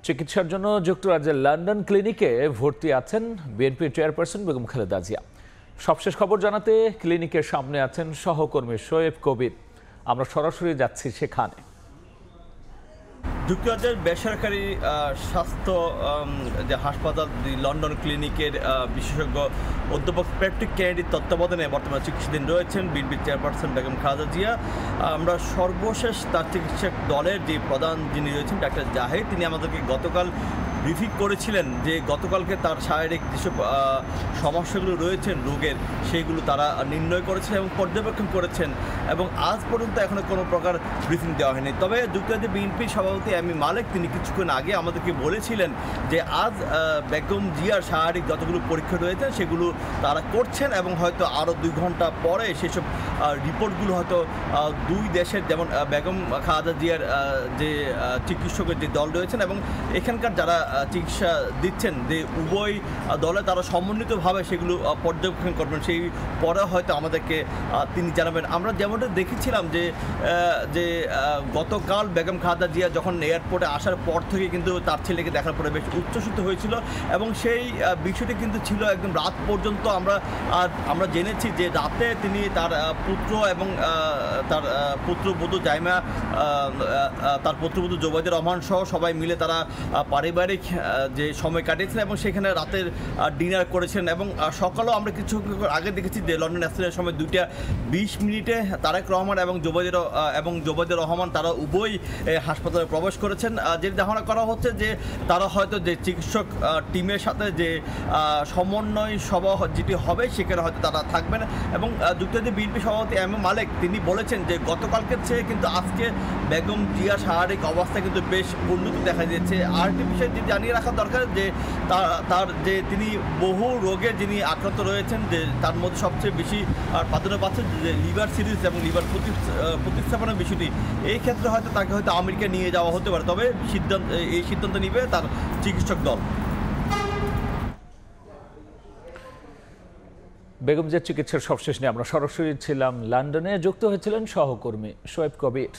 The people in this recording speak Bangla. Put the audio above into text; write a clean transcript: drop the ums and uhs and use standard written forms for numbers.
চিকিৎসার জন্য যুক্তরাজ্যের লন্ডন ক্লিনিকে ভর্তি আছেন বিএনপি চেয়ারপারসন বেগম খালেদা জিয়া। সবশেষ খবর জানাতে ক্লিনিকের সামনে আছেন সহকর্মী শোয়েব কবির। আমরা সরাসরি যাচ্ছি সেখানে। যুক্তরাজ্যের বেসরকারি স্বাস্থ্য যে হাসপাতাল লন্ডন ক্লিনিকের বিশেষজ্ঞ অধ্যাপক প্যাট্রিক কেনেডির তত্ত্বাবধানে বর্তমানে চিকিৎসাধীন রয়েছেন বিএনপি চেয়ারপারসন বেগম খালেদা জিয়া। আমরা সর্বশেষ তার চিকিৎসক দলের যে প্রধান যিনি রয়েছেন ডাক্তার জাহিদ, তিনি আমাদেরকে গতকাল ব্রিফিং করেছিলেন যে গতকালকে তার শারীরিক যেসব সমস্যাগুলো রয়েছেন রোগের, সেইগুলো তারা নির্ণয় করেছেন এবং পর্যবেক্ষণ করেছেন এবং আজ পর্যন্ত এখনও কোনো প্রকার ব্রিফিং দেওয়া হয়নি। তবে যুক্তরাজ্যের বিএনপি সভাপতি এমি মালেক তিনি কিছুক্ষণ আগে আমাদেরকে বলেছিলেন যে আজ বেগম জিয়ার শারীরিক যতগুলো পরীক্ষা রয়েছে সেগুলো তারা করছেন এবং হয়তো আরও 2 ঘন্টা পরে সেসব রিপোর্টগুলো হয়তো দুই দেশের, যেমন বেগম খালেদা জিয়ার যে চিকিৎসকের যে দল রয়েছেন এবং এখানকার যারা চিকিৎসা দিচ্ছেন, যে উভয় দলে তারা সমন্বিতভাবে সেগুলো পর্যবেক্ষণ করবেন, সেই পরে হয়তো আমাদেরকে তিনি জানাবেন। আমরা যেমনটা দেখেছিলাম যে গতকাল বেগম খালেদা জিয়া যখন এয়ারপোর্টে আসার পর থেকে কিন্তু তার ছেলেকে দেখার পরে বেশ উচ্ছ্বসিত হয়েছিল এবং সেই বিষয়টি কিন্তু ছিল একদম রাত পর্যন্ত। আমরা জেনেছি যে রাতে তিনি তার পুত্র এবং তার পুত্রবধূ জাইমা, তার পুত্রবধূ জোবাইদুর রহমান সহ সবাই মিলে তারা পারিবারিক যে সময় কাটিয়েছেন এবং সেখানে রাতের ডিনার করেছেন এবং সকালেও আমরা কিছু আগে দেখেছি যে লন্ডন অ্যাক্সিডেন্টের সময় 2:20 তারেক রহমান এবং জোবাইদুর রহমান তারা উভয় হাসপাতালে প্রবেশ করেছেন। যে ধারণা করা হচ্ছে যে তারা হয়তো যে চিকিৎসক টিমের সাথে যে সমন্বয় সভা যেটি হবে সেখানে হয়তো তারা থাকবেন এবং যুক্তরাজ্যের বিএনপি সভাপতি এমি মালেক তিনি বলেছেন যে গতকালকের চেয়ে কিন্তু আজকে বেগম জিয়ার শারীরিক অবস্থা কিন্তু বেশ উন্নতি দেখা দিয়েছে। আরেকটি বিষয় যে জানিয়ে রাখা দরকার যে তার যে তিনি বহু রোগে যিনি আক্রান্ত রয়েছেন, যে তার মধ্যে সবচেয়ে বেশি প্রাধান্য পাচ্ছে যে লিভার সিরিজ এবং লিভার প্রতিস্থাপনের বিষয়টি। এই ক্ষেত্রে হয়তো তাকে হয়তো আমেরিকা নিয়ে যাওয়া হতে পারে, তবে এই সিদ্ধান্ত নিবে তার চিকিৎসক দল। বেগম জিয়ার চিকিৎসার সবশেষ নিয়ে আমরা সরাসরি ছিলাম লন্ডনে। যুক্ত হয়েছিলেন সহকর্মী শোয়েব কবির।